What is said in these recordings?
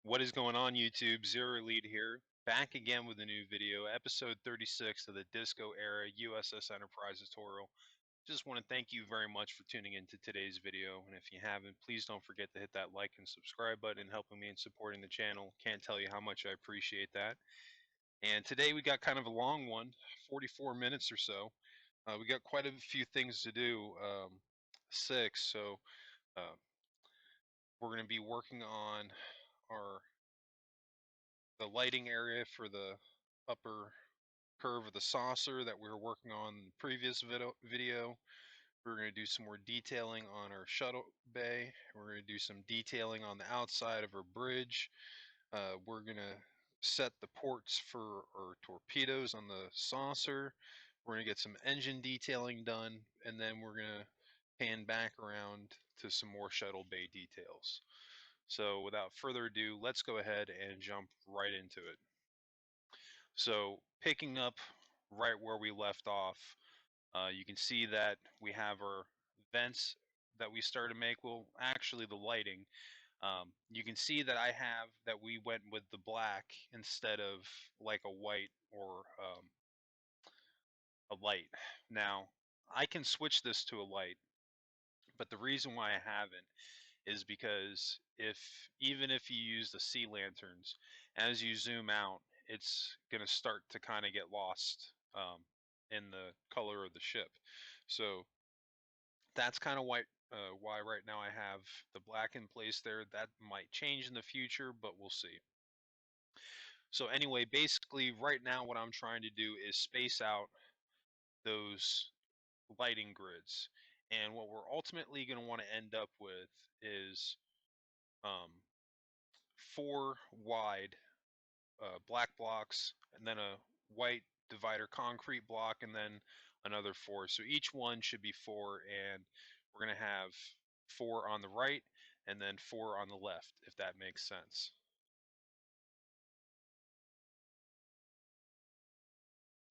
What is going on, YouTube? Zero Lead here, back again with a new video, episode 36 of the Disco Era U.S.S. Enterprise tutorial. Just want to thank you very much for tuning into today's video, and if you haven't, please don't forget to hit that like and subscribe button, helping me in supporting the channel. Can't tell you how much I appreciate that. And today we got kind of a long one, 44 minutes or so. We got quite a few things to do, six, so uh, we're going to be working on our the lighting area for the upper curve of the saucer that we were working on in the previous video. We're going to do some more detailing on our shuttle bay. We're going to do some detailing on the outside of our bridge. We're going to set the ports for our torpedoes on the saucer. We're going to get some engine detailing done, and then we're going to pan back around to some more shuttle bay details. So without further ado, let's go ahead and jump right into it. So picking up right where we left off, you can see that we have our vents that we started to make. Well, actually the lighting. You can see that I have that we went with the black instead of like a white or a light. Now, I can switch this to a light, but the reason why I haven't is because even if you use the sea lanterns, as you zoom out, it's going to start to kind of get lost in the color of the ship. So that's kind of why right now I have the black in place there. That might change in the future, but we'll see. So anyway, basically right now what I'm trying to do is space out those lighting grids. And what we're ultimately going to want to end up with is um, 4 wide black blocks, and then a white divider concrete block, and then another 4. So each one should be 4, and we're going to have 4 on the right and then 4 on the left, if that makes sense.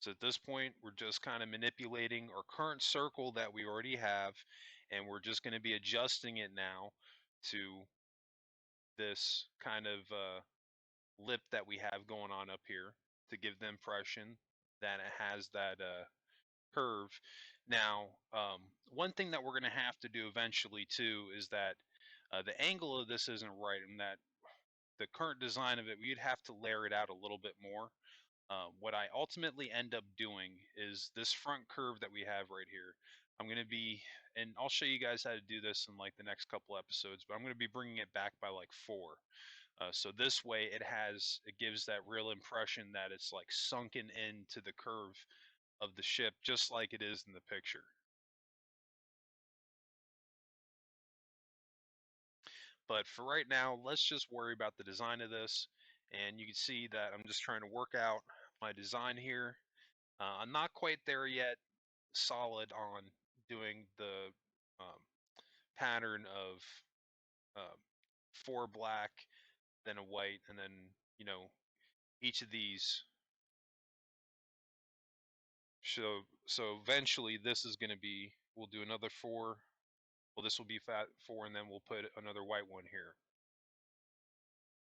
So at this point, we're just kind of manipulating our current circle that we already have, and we're just going to be adjusting it now to this kind of lip that we have going on up here to give the impression that it has that curve. Now, one thing that we're going to have to do eventually too is that the angle of this isn't right, and that the current design of it, we'd have to layer it out a little bit more. What I ultimately end up doing is this front curve that we have right here. I'm going to be, and I'll show you guys how to do this in like the next couple episodes, but I'm going to be bringing it back by like 4. So this way it gives that real impression that it's like sunken into the curve of the ship, just like it is in the picture. But for right now, let's just worry about the design of this. And you can see that I'm just trying to work out my design here. I'm not quite there yet, solid on doing the um, pattern of uh, 4 black, then a white, and then, you know, each of these. So eventually this is going to be, we'll do another 4. Well, this will be 4, and then we'll put another white one here.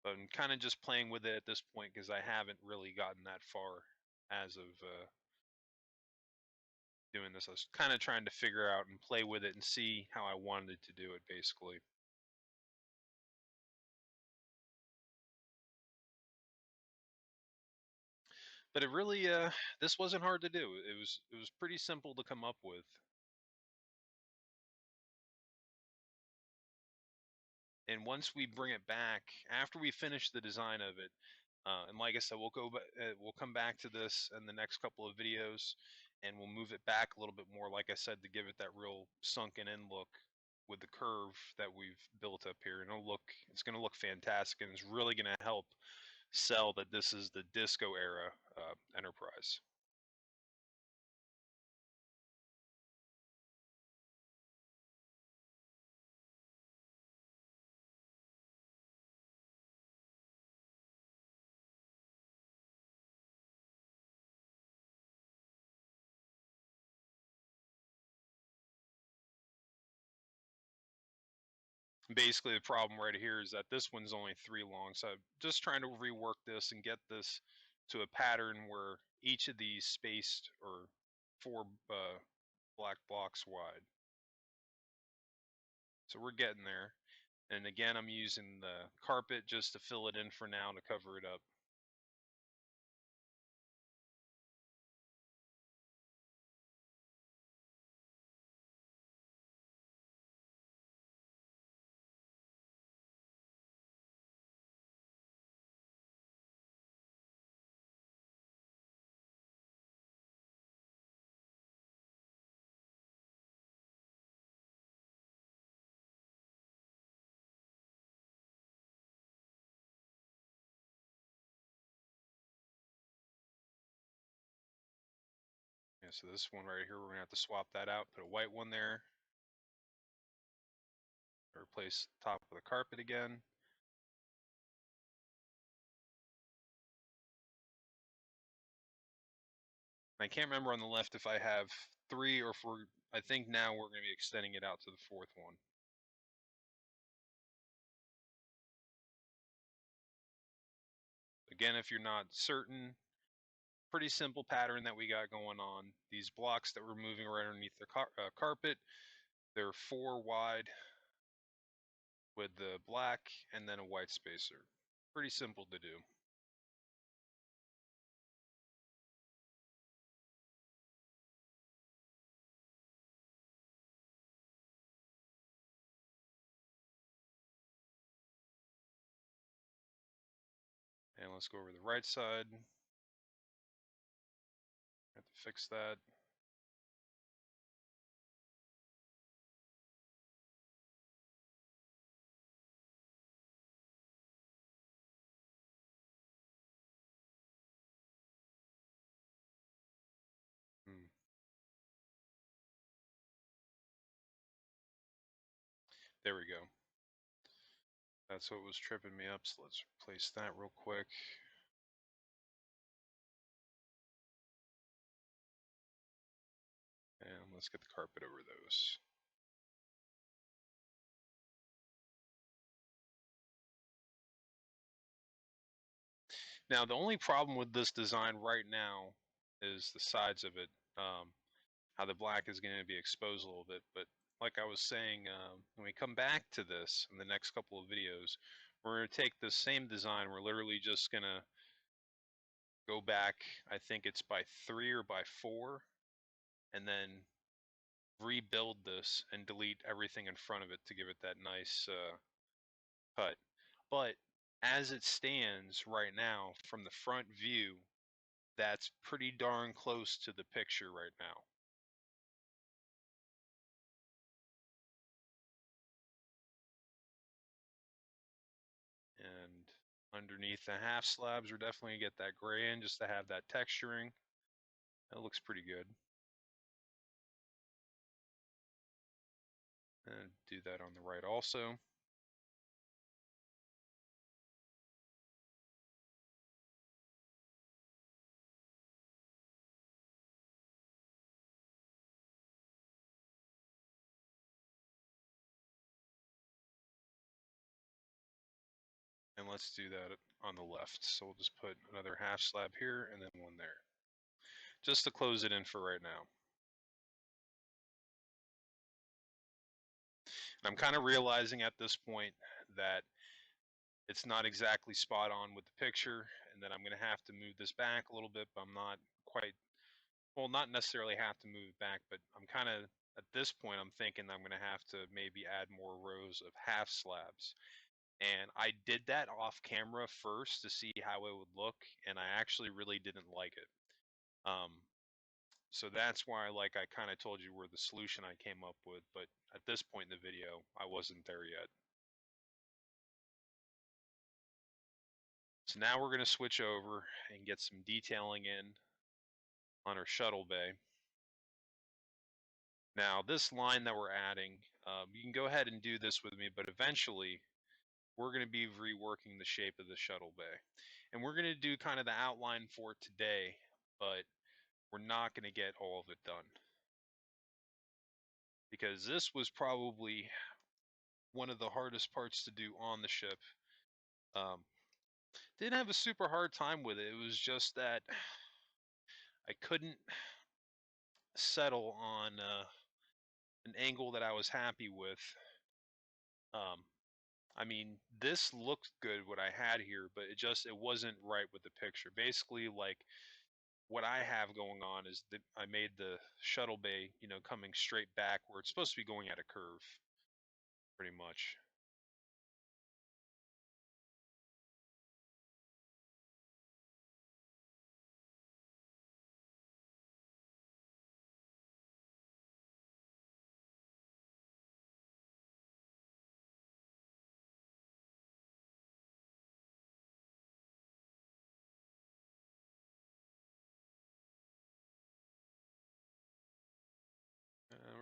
But I'm kind of just playing with it at this point because I haven't really gotten that far as of doing this. I was kind of trying to figure out and play with it and see how I wanted to do it, basically. But it really, this wasn't hard to do. It was pretty simple to come up with. And once we bring it back, after we finish the design of it, and like I said, we'll come back to this in the next couple of videos, and we'll move it back a little bit more, like I said, to give it that real sunken in look with the curve that we've built up here. And it's going to look fantastic, and it's really going to help sell that this is the disco era Enterprise. Basically, the problem right here is that this one's only 3 long, so I'm just trying to rework this and get this to a pattern where each of these spaced or 4 black blocks wide. So we're getting there. And again, I'm using the carpet just to fill it in for now to cover it up. Yeah, so this one right here, we're gonna have to swap that out, put a white one there, replace the top of the carpet again. I can't remember on the left if I have 3 or 4. I think now we're gonna be extending it out to the 4th one. Again, if you're not certain, pretty simple pattern that we got going on. These blocks that we're moving right underneath the carpet, they're 4 wide with the black and then a white spacer. Pretty simple to do. And let's go over the right side. Have to fix that. There we go. That's what was tripping me up, so let's replace that real quick. And let's get the carpet over those. Now, the only problem with this design right now is the sides of it, how the black is going to be exposed a little bit. But like I was saying, when we come back to this in the next couple of videos, we're going to take the same design. We're literally just going to go back, I think it's by 3 or by 4, and then rebuild this and delete everything in front of it to give it that nice cut. But as it stands right now, from the front view, that's pretty darn close to the picture right now. And underneath the half slabs, we're definitely gonna get that gray in just to have that texturing. That looks pretty good. And do that on the right also. And let's do that on the left. So we'll just put another half slab here and then one there. Just to close it in for right now. And I'm kind of realizing at this point that it's not exactly spot on with the picture and that I'm going to have to move this back a little bit, but I'm not quite, well, not necessarily have to move it back, but I'm kind of, at this point, I'm thinking I'm going to have to maybe add more rows of half slabs. And I did that off camera first to see how it would look, and I actually really didn't like it. So that's why, like I kind of told you where the solution I came up with, but at this point in the video, I wasn't there yet. So now we're going to switch over and get some detailing in on our shuttle bay. Now this line that we're adding, you can go ahead and do this with me, but eventually we're going to be reworking the shape of the shuttle bay. And we're going to do kind of the outline for it today, but we're not going to get all of it done. Because this was probably one of the hardest parts to do on the ship. Um, didn't have a super hard time with it. It was just that I couldn't settle on an angle that I was happy with. Um, I mean, this looked good what I had here, but it wasn't right with the picture. Basically, like what I have going on is that I made the shuttle bay, coming straight back where it's supposed to be going at a curve, pretty much.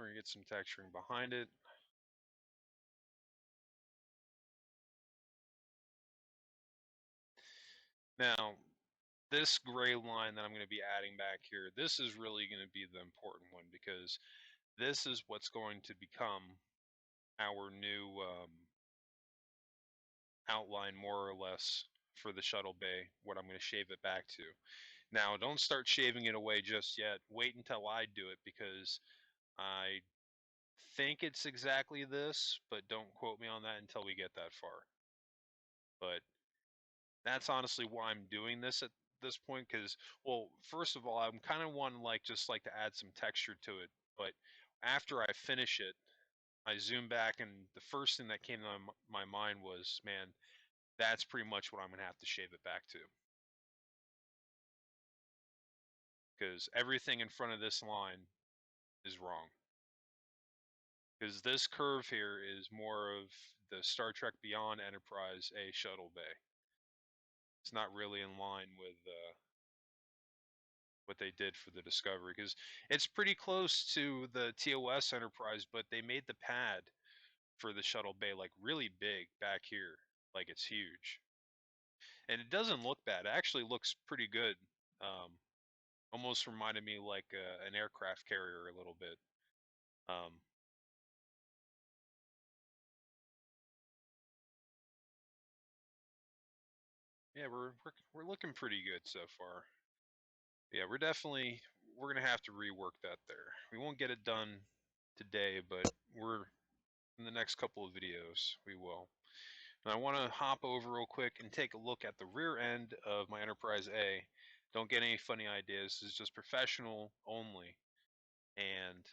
We're gonna get some texturing behind it. Now, this gray line that I'm going to be adding back here, this is really going to be the important one because this is what's going to become our new outline, more or less, for the shuttle bay, what I'm going to shave it back to. Now, don't start shaving it away just yet. Wait until I do it because I think it's exactly this, but don't quote me on that until we get that far. But that's honestly why I'm doing this at this point because, well, first of all, I'm kind of want to just like to add some texture to it, but after I finish it, I zoom back and the first thing that came to my mind was, man, that's pretty much what I'm gonna have to shave it back to because everything in front of this line is wrong. Because this curve here is more of the Star Trek Beyond Enterprise A shuttle bay. It's not really in line with what they did for the Discovery because it's pretty close to the TOS Enterprise, but they made the pad for the shuttle bay like really big back here, like it's huge, and it doesn't look bad. It actually looks pretty good. Um, Almost reminded me like an aircraft carrier a little bit. Um, yeah, we're looking pretty good so far. Yeah, we're gonna have to rework that there. We won't get it done today, but we're in the next couple of videos we will. And I want to hop over real quick and take a look at the rear end of my Enterprise A. Don't get any funny ideas. This is just professional only, and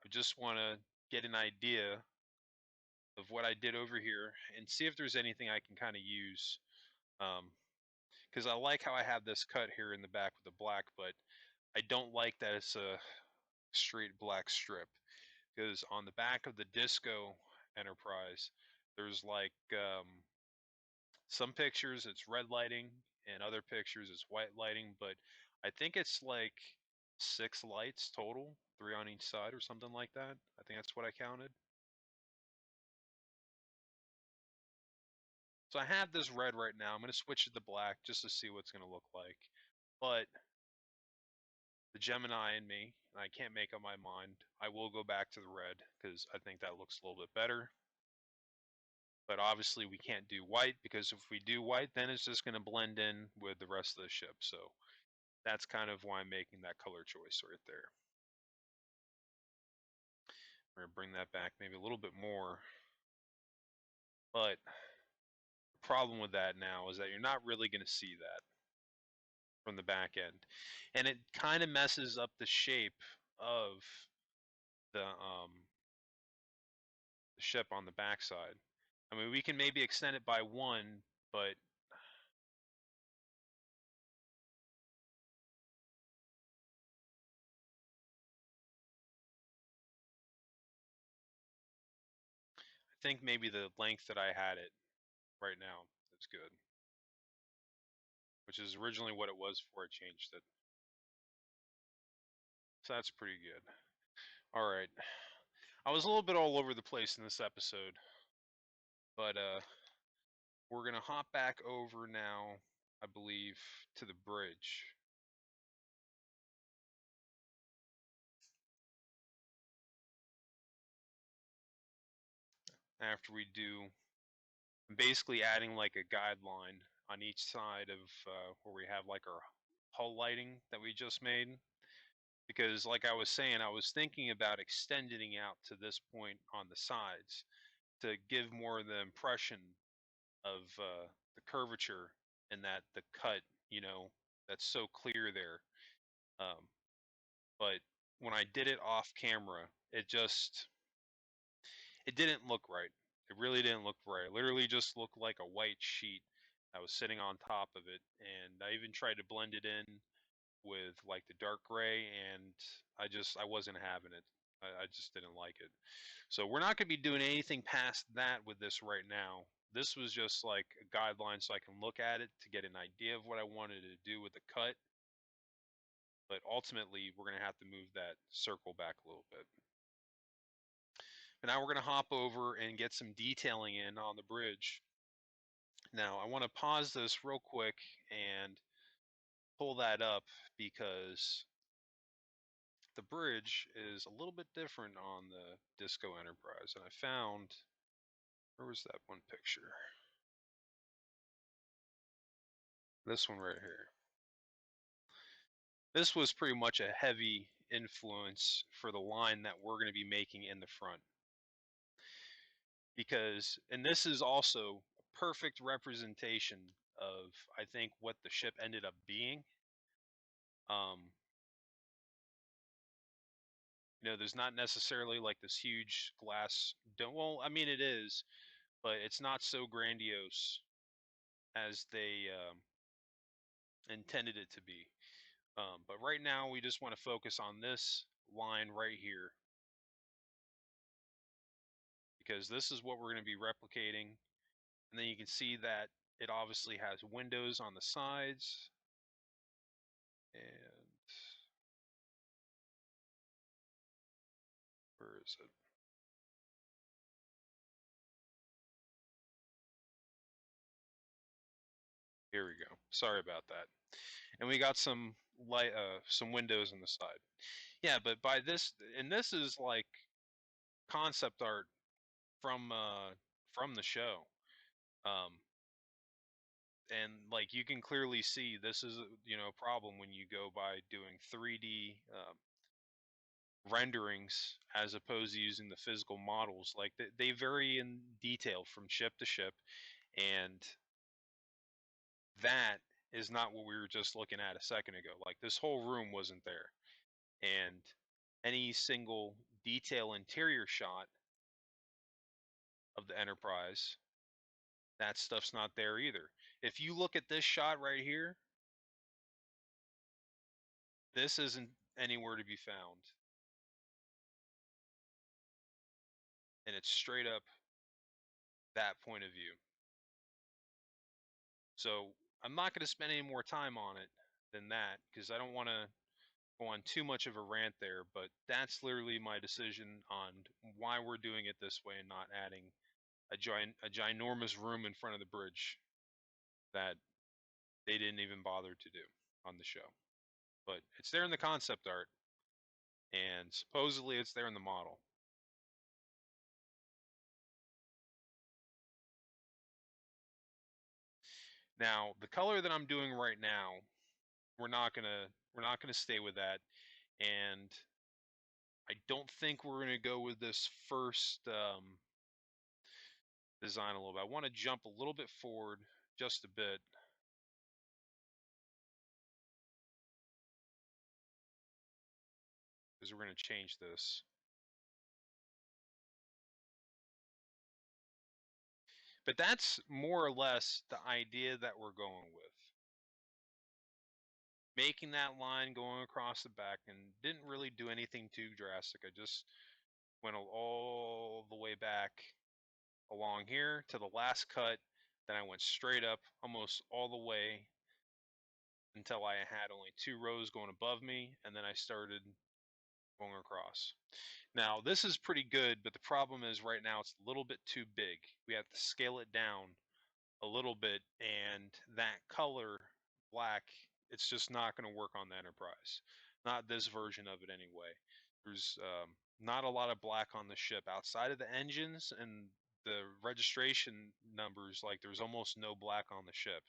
I just want to get an idea of what I did over here and see if there's anything I can kind of use. Because I like how I have this cut here in the back with the black, but I don't like that it's a straight black strip. Because on the back of the Disco Enterprise, there's like some pictures it's red lighting, and other pictures it's white lighting, but I think it's like 6 lights total, 3 on each side or something like that. I think that's what I counted. So I have this red right now. I'm going to switch it to black just to see what's going to look like. But the Gemini in me, and I can't make up my mind, I will go back to the red because I think that looks a little bit better. But obviously we can't do white because if we do white, then it's just going to blend in with the rest of the ship. So that's kind of why I'm making that color choice right there. We're going to bring that back maybe a little bit more. But the problem with that now is that you're not really going to see that from the back end. And it kind of messes up the shape of the ship on the backside. I mean, we can maybe extend it by one, but I think maybe the length that I had it right now is good, which is originally what it was before I changed it. So that's pretty good. All right. I was a little bit all over the place in this episode, but we're going to hop back over now, I believe, to the bridge. after we do, basically adding like a guideline on each side of where we have like our hull lighting that we just made. Because like I was saying, I was thinking about extending out to this point on the sides to give more of the impression of the curvature and that the cut, you know, that's so clear there. Um, but when I did it off camera, it didn't look right. It really didn't look right. It literally just looked like a white sheet that was sitting on top of it. And I even tried to blend it in with like the dark gray, and I wasn't having it. I just didn't like it. So we're not going to be doing anything past that with this right now. This was just like a guideline so I can look at it to get an idea of what I wanted to do with the cut. But ultimately, we're going to have to move that circle back a little bit. And now we're going to hop over and get some detailing in on the bridge. Now, I want to pause this real quick and pull that up because the bridge is a little bit different on the Disco Enterprise. And I found, where was that one picture? This one right here. This was pretty much a heavy influence for the line that we're going to be making in the front. Because, and this is also a perfect representation of, I think, what the ship ended up being. You know, there's not necessarily like this huge glass dome. Well, I mean, it is, but it's not so grandiose as they intended it to be. But right now, we just want to focus on this line right here because this is what we're going to be replicating. And then you can see that it obviously has windows on the sides. And where is it? Here we go. Sorry about that. And we got some light, some windows on the side. Yeah, but by this, and this is like concept art from the show. Um, and like you can clearly see, this is a problem when you go by doing 3D renderings as opposed to using the physical models. Like they vary in detail from ship to ship, and that is not what we were just looking at a second ago. Like this whole room wasn't there, and any single detail interior shot of the Enterprise, that stuff's not there either. If you look at this shot right here, this isn't anywhere to be found. And it's straight up that point of view. So I'm not going to spend any more time on it than that because I don't want to go on too much of a rant there, but that's literally my decision on why we're doing it this way and not adding a ginormous room in front of the bridge that they didn't even bother to do on the show. But it's there in the concept art, and supposedly it's there in the model. Now, the color that I'm doing right now, we're not gonna stay with that, and I don't think we're gonna go with this first design a little bit. I want to jump a little bit forward, just a bit. Because we're going to change this. But that's more or less the idea that we're going with. Making that line going across the back and didn't really do anything too drastic. I just went all the way back along here to the last cut. Then I went straight up almost all the way until I had only 2 rows going above me, and then I started going across. Now, this is pretty good, but the problem is right now it's a little bit too big. We have to scale it down a little bit, and that color, black, it's just not going to work on the Enterprise. Not this version of it anyway. There's not a lot of black on the ship outside of the engines and the registration numbers, like there's almost no black on the ship.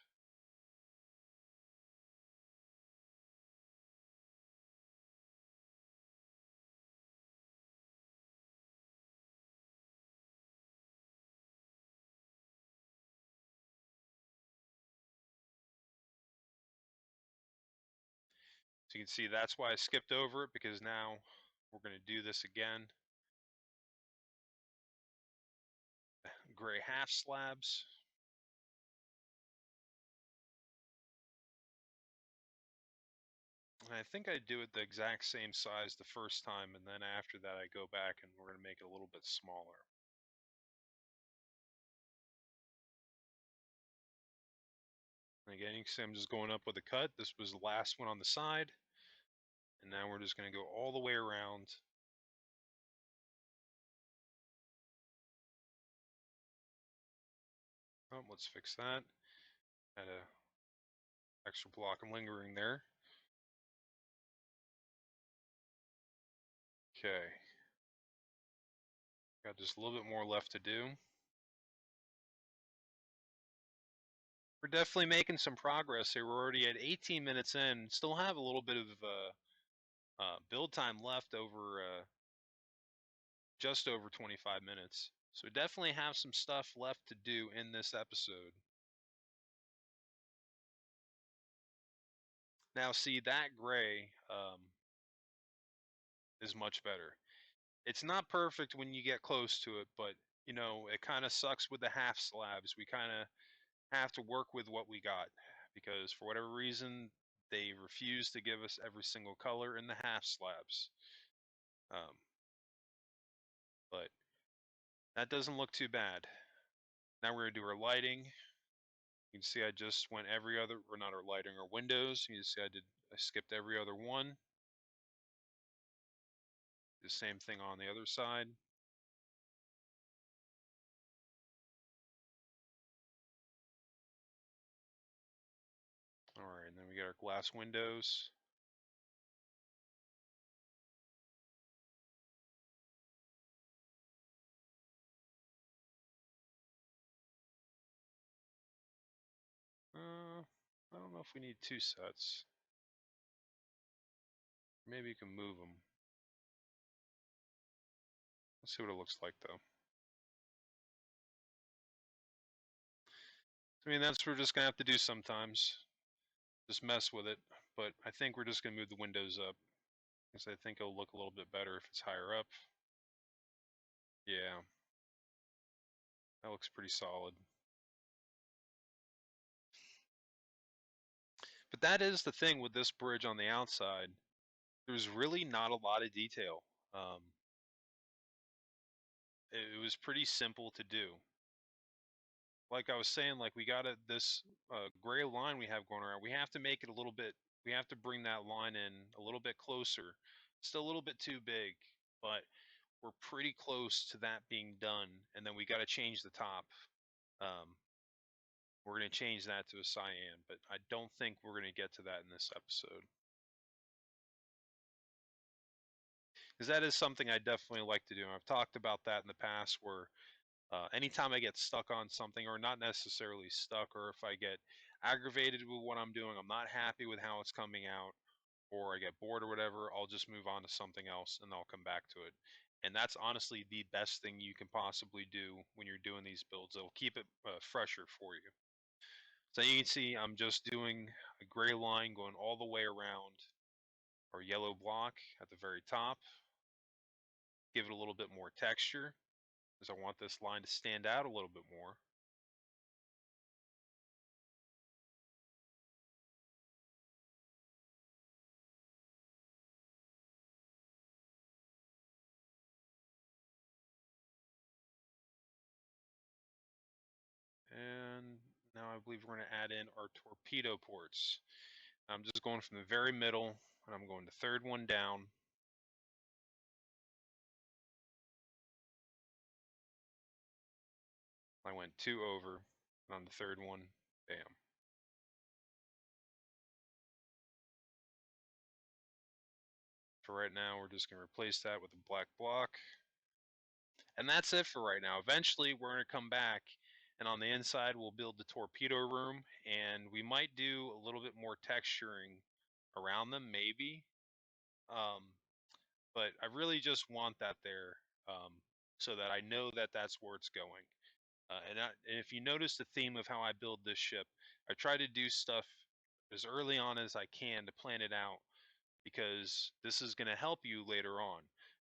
So you can see that's why I skipped over it, because now we're going to do this again. Gray half slabs. And I think I do it the exact same size the first time, and then after that I go back and we're going to make it a little bit smaller. And again, you can see I'm just going up with a cut. This was the last one on the side. And now we're just going to go all the way around. Oh, let's fix that. Had a extra block lingering there. Okay. Got just a little bit more left to do. We're definitely making some progress here. We're already at 18 minutes in. Still have a little bit of build time left, over just over 25 minutes. So definitely have some stuff left to do in this episode. Now, see, that gray is much better. It's not perfect when you get close to it, but you know, it kind of sucks with the half slabs. We kind of have to work with what we got, because for whatever reason they refuse to give us every single color in the half slabs. But that doesn't look too bad. Now we're going to do our lighting. You can see I just went every other, or not our lighting, our windows. You can see I skipped every other one. The same thing on the other side. All right, and then we got our glass windows. I don't know if we need two sets. Maybe you can move them. Let's see what it looks like, though. I mean, that's what we're just going to have to do sometimes. Just mess with it. But I think we're just going to move the windows up, because I think it'll look a little bit better if it's higher up. Yeah. That looks pretty solid. But that is the thing with this bridge on the outside. There's really not a lot of detail. Um, it was pretty simple to do. Like I was saying, like we got this gray line we have going around. We have to make it a little bit. We have to bring that line in a little bit closer. Still a little bit too big, but we're pretty close to that being done. And then we got to change the top. Um, we're going to change that to a cyan, but I don't think we're going to get to that in this episode. Because that is something I definitely like to do. And I've talked about that in the past, where anytime I get stuck on something, or not necessarily stuck, or if I get aggravated with what I'm doing, I'm not happy with how it's coming out, or I get bored or whatever, I'll just move on to something else and I'll come back to it. And that's honestly the best thing you can possibly do when you're doing these builds. It'll keep it fresher for you. So you can see I'm just doing a gray line going all the way around our yellow block at the very top. Give it a little bit more texture, because I want this line to stand out a little bit more. And now I believe we're going to add in our torpedo ports. I'm just going from the very middle, and I'm going the third one down. I went two over, and on the third one, bam. For right now, we're just going to replace that with a black block. And that's it for right now. Eventually, we're going to come back, and on the inside, we'll build the torpedo room, and we might do a little bit more texturing around them, maybe. Um, but I really just want that there, so that I know that that's where it's going. And if you notice the theme of how I build this ship, I try to do stuff as early on as I can to plan it out, because this is going to help you later on.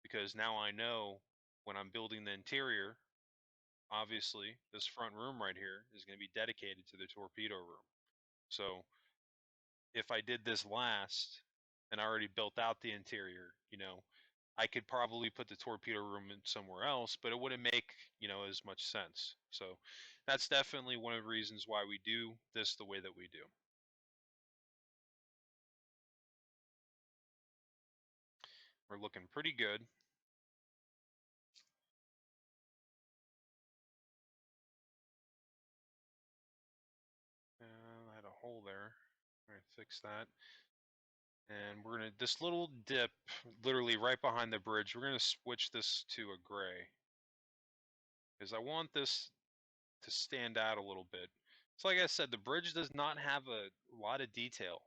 Because now I know when I'm building the interior, obviously this front room right here is going to be dedicated to the torpedo room. So if I did this last and I already built out the interior, I could probably put the torpedo room in somewhere else, but it wouldn't make, as much sense. So that's definitely one of the reasons why we do this the way that we do. We're looking pretty good. I had a hole there. All right, fix that. And we're gonna, this little dip, literally right behind the bridge, we're gonna switch this to a gray, because I want this to stand out a little bit. So like I said, the bridge does not have a lot of detail.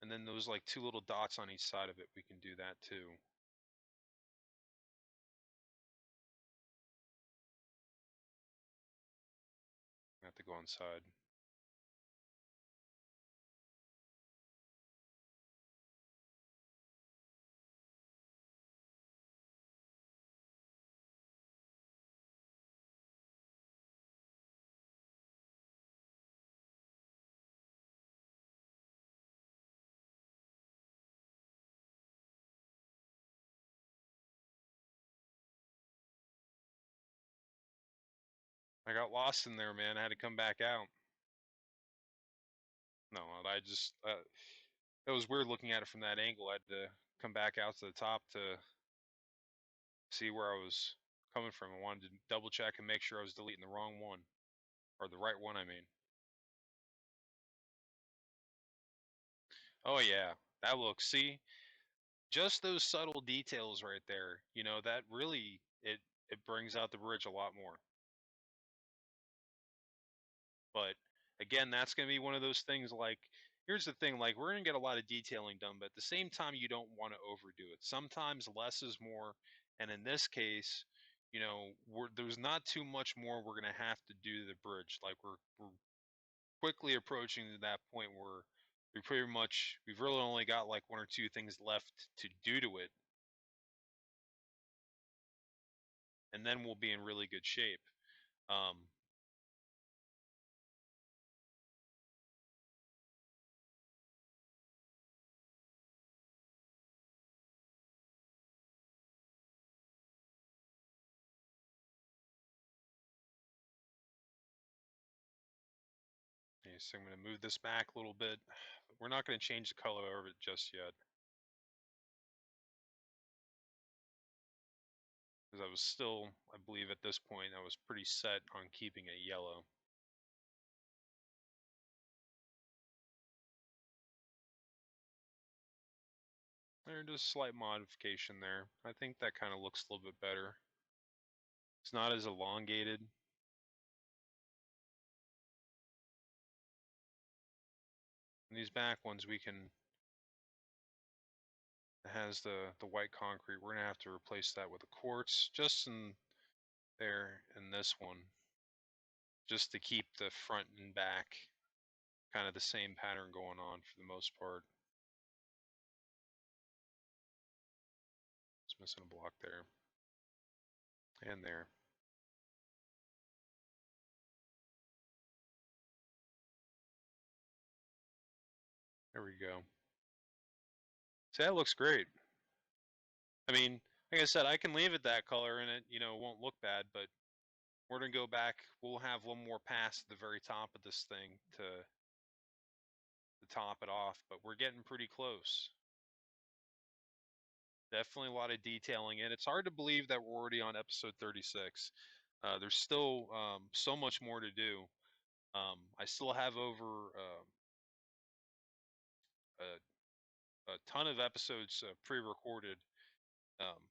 And then those like two little dots on each side of it, we can do that too. I have to go inside. I got lost in there, man. I had to come back out. No, I just, it was weird looking at it from that angle. I had to come back out to the top to see where I was coming from. I wanted to double check and make sure I was deleting the wrong one, or the right one, I mean. Oh yeah, that looks, see, just those subtle details right there, that really, it brings out the bridge a lot more. But again, that's going to be one of those things, like, here's the thing, like, we're going to get a lot of detailing done, but at the same time, you don't want to overdo it. Sometimes less is more, and in this case, there's not too much more we're going to have to do to the bridge. Like, we're quickly approaching to that point where we've really only got like one or two things left to do to it, and then we'll be in really good shape. Um, okay, so I'm going to move this back a little bit. We're not going to change the color of it just yet, because I was still, I believe at this point, I was pretty set on keeping it yellow. There's just a slight modification there. I think that kind of looks a little bit better. It's not as elongated. And these back ones, we can, it has the white concrete. We're gonna have to replace that with a quartz, just in there in this one, just to keep the front and back kind of the same pattern going on for the most part. It's missing a block there and there. There we go. See, that looks great. I mean, like I said, I can leave it that color and it, won't look bad, but we're gonna go back. We'll have one more pass at the very top of this thing to top it off, but we're getting pretty close. Definitely a lot of detailing, and it's hard to believe that we're already on episode 36. There's still so much more to do. I still have over a ton of episodes pre-recorded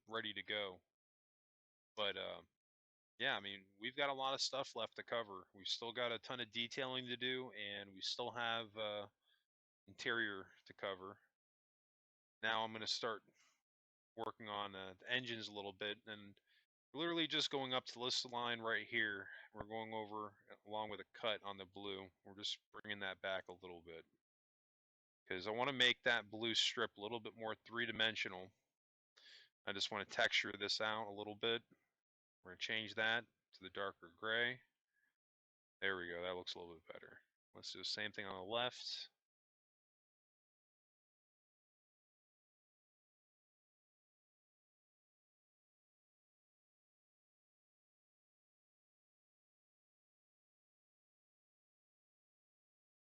ready to go. But yeah, I mean, we've got a lot of stuff left to cover. We've still got a ton of detailing to do, and we still have interior to cover. Now I'm going to start working on the engines a little bit, and literally just going up to this line right here. We're going over along with a cut on the blue. We're just bringing that back a little bit because I want to make that blue strip a little bit more three-dimensional. I just want to texture this out a little bit. We're going to change that to the darker gray. There we go. That looks a little bit better. Let's do the same thing on the left.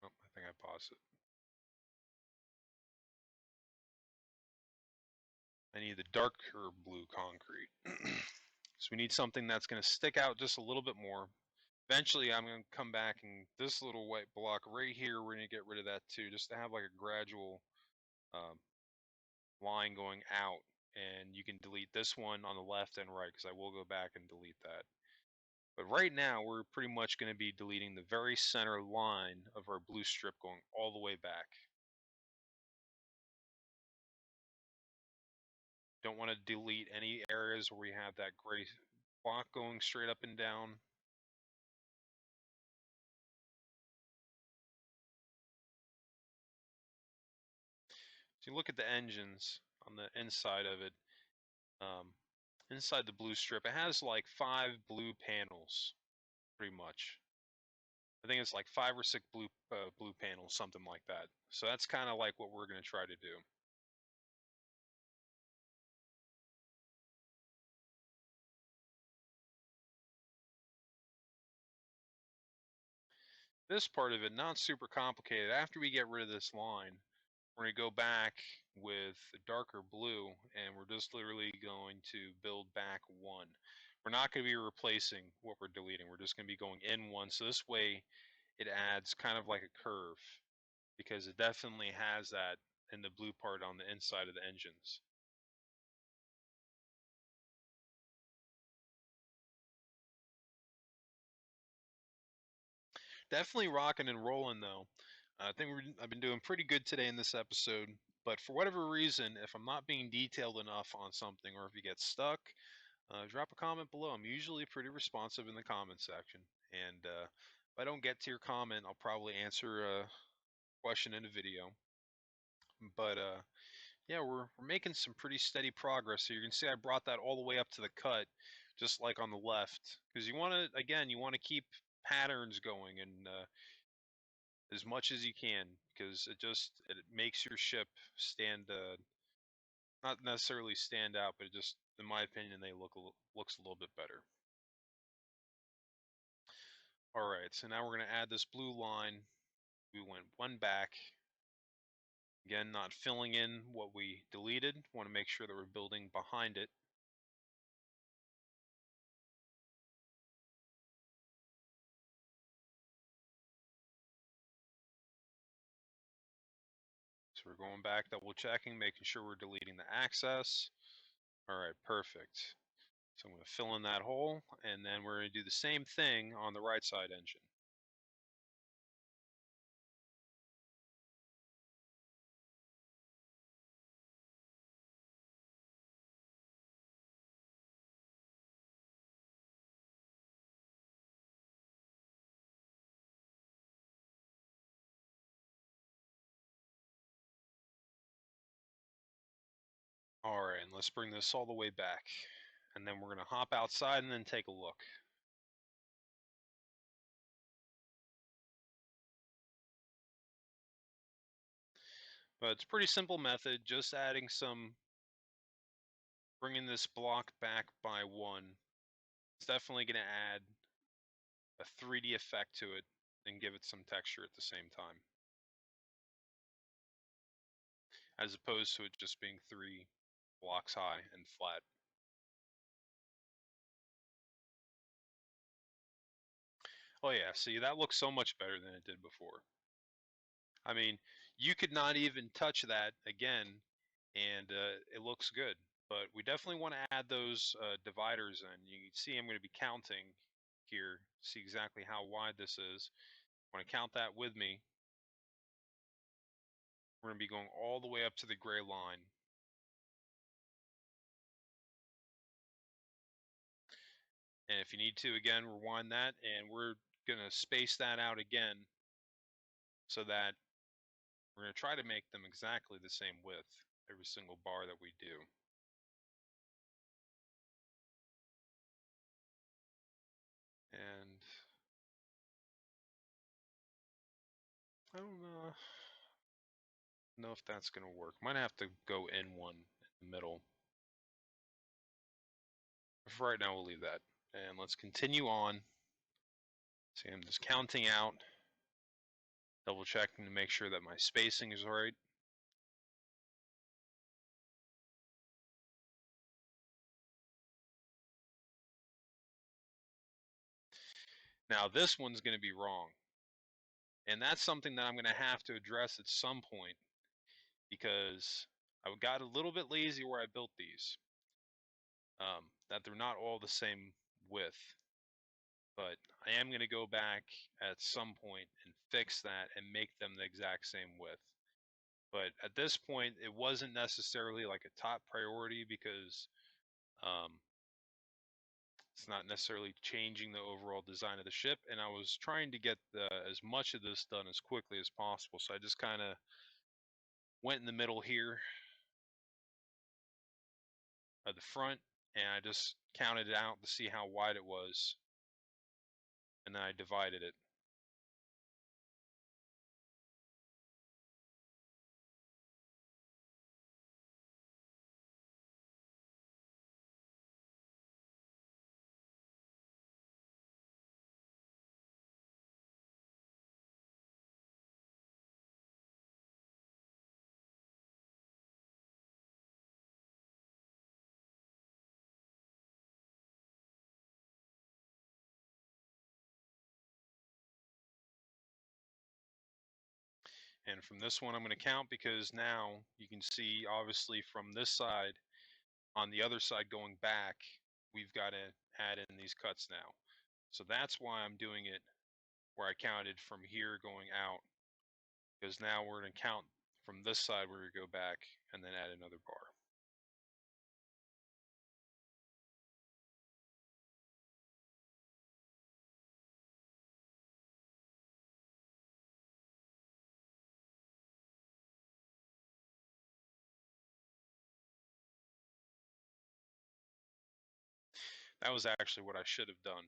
Oh, I think I paused it. I need the darker blue concrete. So we need something that's going to stick out just a little bit more. Eventually, I'm going to come back and this little white block right here, we're going to get rid of that too, just to have like a gradual um, line going out. And you can delete this one on the left and right because I will go back and delete that. But right now, we're pretty much going to be deleting the very center line of our blue strip going all the way back. Don't want to delete any areas where we have that gray block going straight up and down. So you look at the engines on the inside of it, um, inside the blue strip, it has like 5 blue panels, pretty much. I think it's like 5 or 6 blue panels, something like that. So that's kind of like what we're going to try to do. This part of it, not super complicated. After we get rid of this line, we're going to go back with a darker blue, and we're just literally going to build back one. We're not going to be replacing what we're deleting. We're just going to be going in one. So this way, it adds kind of like a curve because it definitely has that in the blue part on the inside of the engines. Definitely rocking and rolling though. I think I've been doing pretty good today in this episode. But for whatever reason, if I'm not being detailed enough on something or if you get stuck, drop a comment below. I'm usually pretty responsive in the comment section. And if I don't get to your comment, I'll probably answer a question in a video. But yeah, we're making some pretty steady progress. So you can see I brought that all the way up to the cut, just like on the left. Because you want to, again, you want to keep patterns going and as much as you can because it makes your ship stand not necessarily stand out, but it just in my opinion they looks a little bit better. All right, so now we're going to add this blue line. We went one back. Again, not filling in what we deleted. Want to make sure that we're building behind it. So we're going back, double checking, making sure we're deleting the access. All right, perfect. So I'm going to fill in that hole, and then we're going to do the same thing on the right side engine. All right, and let's bring this all the way back. And then we're going to hop outside and then take a look. But it's a pretty simple method, just adding bringing this block back by one. It's definitely going to add a 3D effect to it and give it some texture at the same time. As opposed to it just being 3 blocks high and flat. Oh yeah, see, that looks so much better than it did before. I mean, you could not even touch that again, and it looks good. but we definitely want to add those dividers in. You can see I'm going to be counting here, see exactly how wide this is. I want to count that with me. We're going to be going all the way up to the gray line. And if you need to, again, rewind that, and we're going to space that out again so that we're going to try to make them exactly the same width, every single bar that we do. And I don't know if that's going to work. Might have to go in one in the middle. For right now, we'll leave that. And let's continue on. See, I'm just counting out, double checking to make sure that my spacing is right. Now this one's going to be wrong. And that's something that I'm going to have to address at some point, because I got a little bit lazy where I built these. That they're not all the same width. But I am going to go back at some point and fix that and make them the exact same width. But at this point, it wasn't necessarily like a top priority, because it's not necessarily changing the overall design of the ship, and I was trying to get as much of this done as quickly as possible. So I just kind of went in the middle here at the front, and I just counted it out to see how wide it was, and then I divided it. And from this one, I'm going to count, because now you can see, obviously, from this side, on the other side going back, we've got to add in these cuts now. So that's why I'm doing it where I counted from here going out, because now we're going to count from this side where we go back and then add another bar. That was actually what I should have done.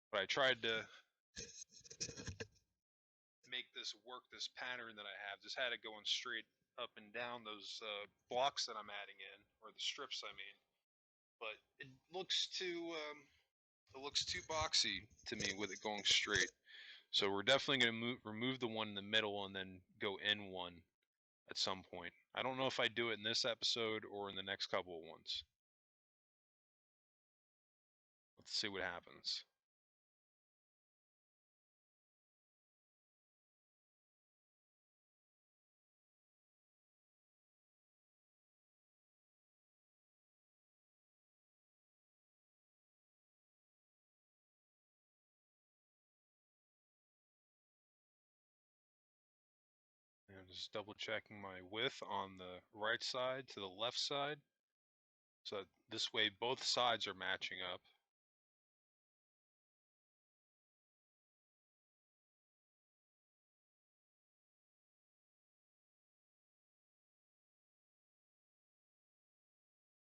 But I tried to make this work, this pattern that I have. Just had it going straight up and down those blocks that I'm adding in, or the strips, I mean. But it looks too boxy to me with it going straight. So we're definitely going to remove the one in the middle and then go in one at some point. I don't know if I do it in this episode or in the next couple of ones. Let's see what happens. And just double checking my width on the right side to the left side. So this way both sides are matching up.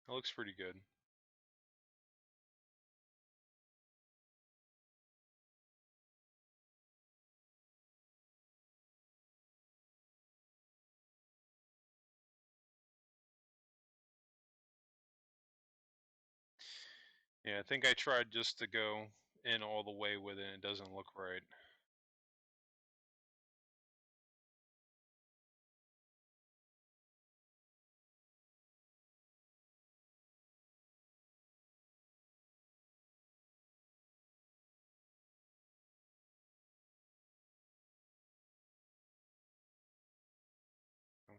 It looks pretty good. Yeah, I think I tried just to go in all the way with it, and it doesn't look right.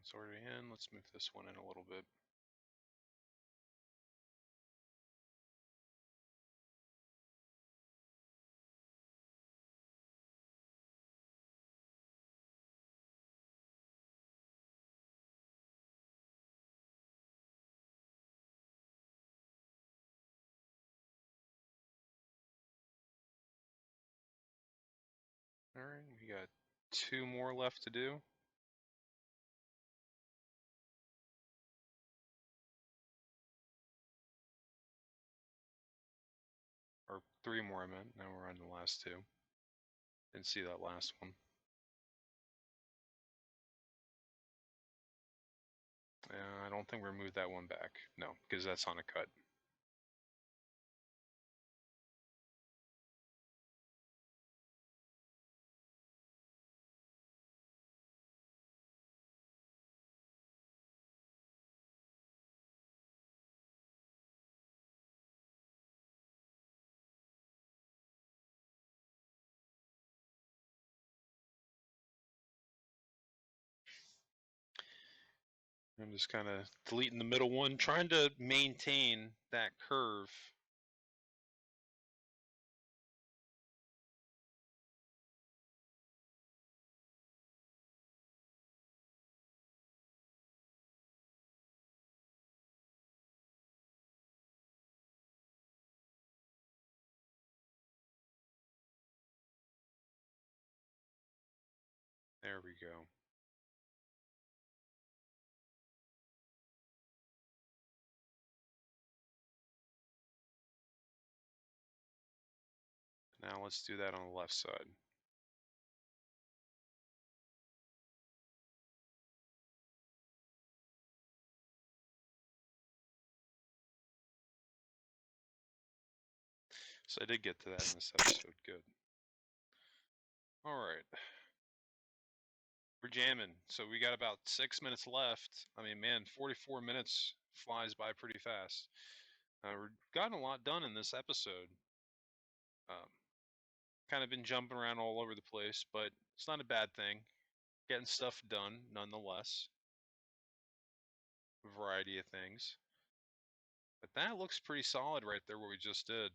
It's already in. Let's move this one in a little bit. Alright, we got 2 more left to do. Or 3 more, I meant. Now we're on the last 2. Didn't see that last one. I don't think we moved that one back. No, because that's on a cut. I'm just kind of deleting the middle one, trying to maintain that curve. There we go. Now let's do that on the left side. So I did get to that in this episode. Good. All right. We're jamming. So we got about 6 minutes left. I mean, man, 44 minutes flies by pretty fast. We've gotten a lot done in this episode. Kind of been jumping around all over the place, but it's not a bad thing. Getting stuff done nonetheless. A variety of things. But that looks pretty solid right there, what we just did.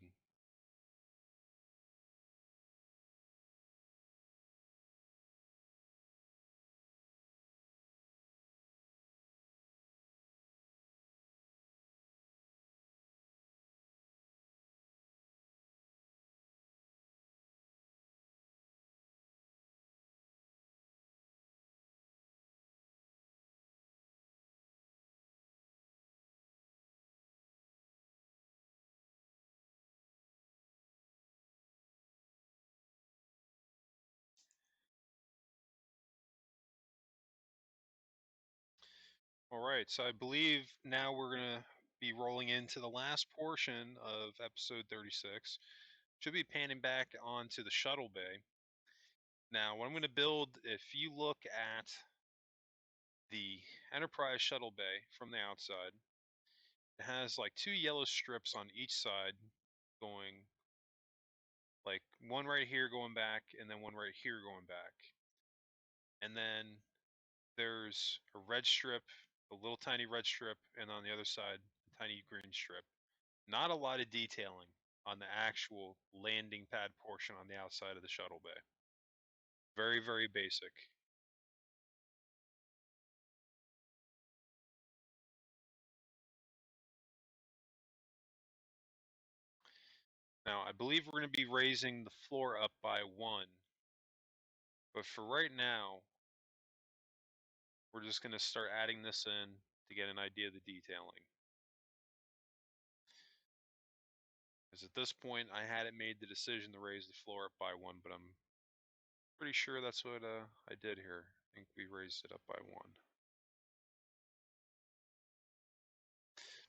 All right, so I believe now we're going to be rolling into the last portion of episode 36. Should be panning back onto the shuttle bay. Now, what I'm going to build, if you look at the Enterprise shuttle bay from the outside, it has like 2 yellow strips on each side going, like one right here going back and then one right here going back. And then there's a red strip, a little tiny red strip, and on the other side, a tiny green strip. Not a lot of detailing on the actual landing pad portion on the outside of the shuttle bay. Very, very basic. Now, I believe we're going to be raising the floor up by 1. But for right now, we're just going to start adding this in to get an idea of the detailing. Because at this point, I hadn't made the decision to raise the floor up by 1, but I'm pretty sure that's what I did here. I think we raised it up by 1.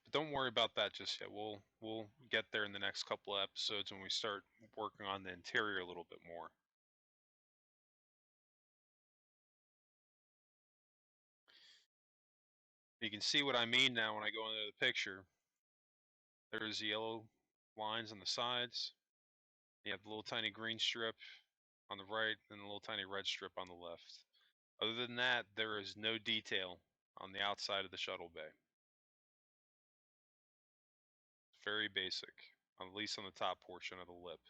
But don't worry about that just yet. We'll get there in the next couple of episodes when we start working on the interior a little bit more. You can see what I mean now when I go into the picture. There's the yellow lines on the sides. You have the little tiny green strip on the right and the little tiny red strip on the left. Other than that, there is no detail on the outside of the shuttle bay. It's very basic, at least on the top portion of the lip.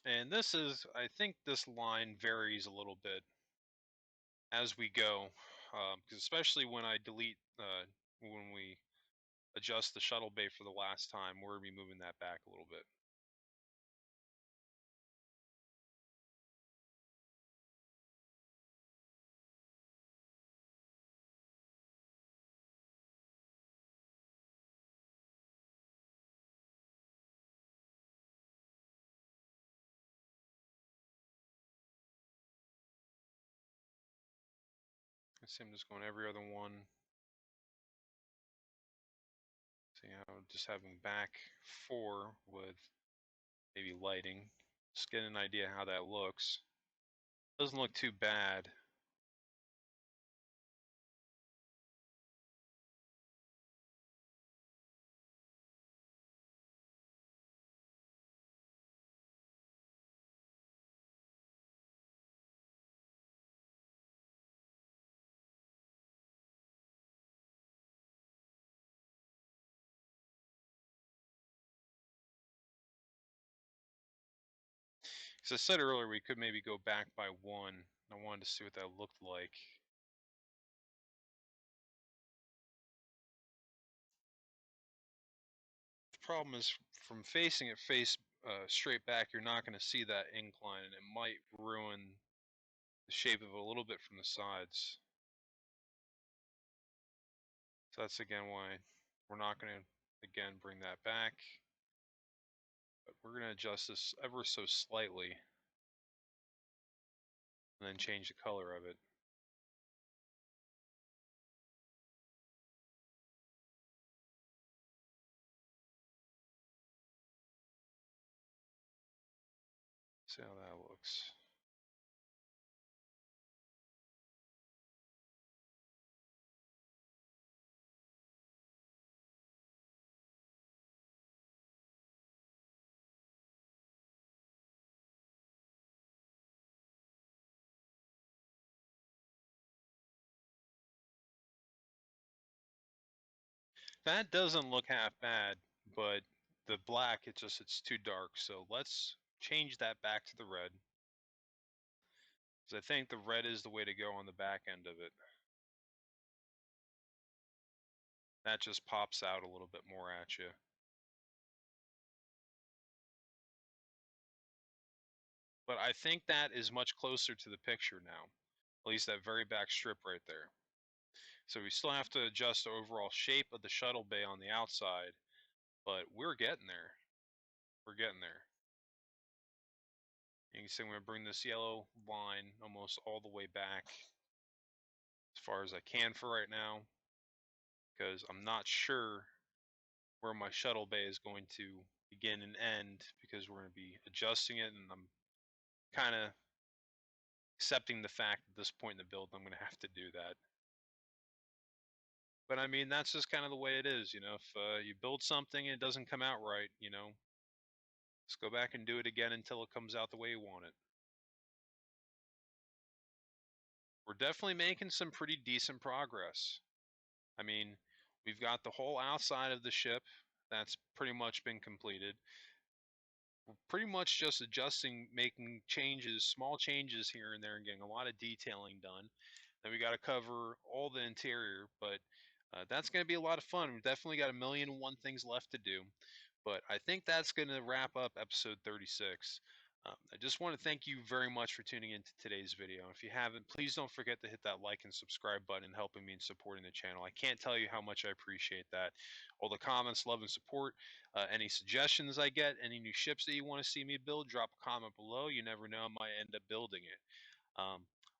And this is, I think this line varies a little bit as we go, because especially when I delete, when we adjust the shuttle bay for the last time, we're going to be moving that back a little bit. I see I'm just going every other one. See how just having back 4 with maybe lighting. Just get an idea how that looks. Doesn't look too bad. As I said earlier, we could maybe go back by 1. I wanted to see what that looked like. The problem is from facing it straight back, you're not going to see that incline, and it might ruin the shape of it a little bit from the sides. So that's again why we're not going to, again, bring that back. But we're going to adjust this ever so slightly and then change the color of it. See how that looks. That doesn't look half bad, but the black, it's too dark. So let's change that back to the red. Because I think the red is the way to go on the back end of it. That just pops out a little bit more at you. But I think that is much closer to the picture now. At least that very back strip right there. So we still have to adjust the overall shape of the shuttle bay on the outside, but we're getting there. We're getting there. You can see I'm going to bring this yellow line almost all the way back as far as I can for right now, because I'm not sure where my shuttle bay is going to begin and end, because we're going to be adjusting it, and I'm kind of accepting the fact at this point in the build I'm going to have to do that. But I mean, that's just kind of the way it is, you know. If you build something and it doesn't come out right, you know, let's go back and do it again until it comes out the way you want it. We're definitely making some pretty decent progress. I mean, we've got the whole outside of the ship that's pretty much been completed. We're pretty much just adjusting, making changes, small changes here and there, and getting a lot of detailing done. Then we got to cover all the interior, but that's going to be a lot of fun. We've definitely got 1,000,001 things left to do, but I think that's going to wrap up episode 36. I just want to thank you very much for tuning into today's video. If you haven't, please don't forget to hit that like and subscribe button, helping me in supporting the channel. I can't tell you how much I appreciate that. All the comments, love, and support. Any suggestions I get, any new ships that you want to see me build, drop a comment below. You never know, I might end up building it.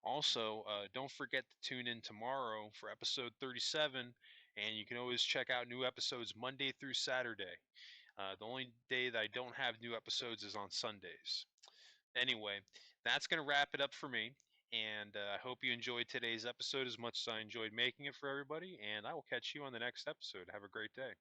Also, don't forget to tune in tomorrow for episode 37, and you can always check out new episodes Monday through Saturday. The only day that I don't have new episodes is on Sundays. Anyway, that's going to wrap it up for me, and I hope you enjoyed today's episode as much as I enjoyed making it for everybody, and I will catch you on the next episode. Have a great day.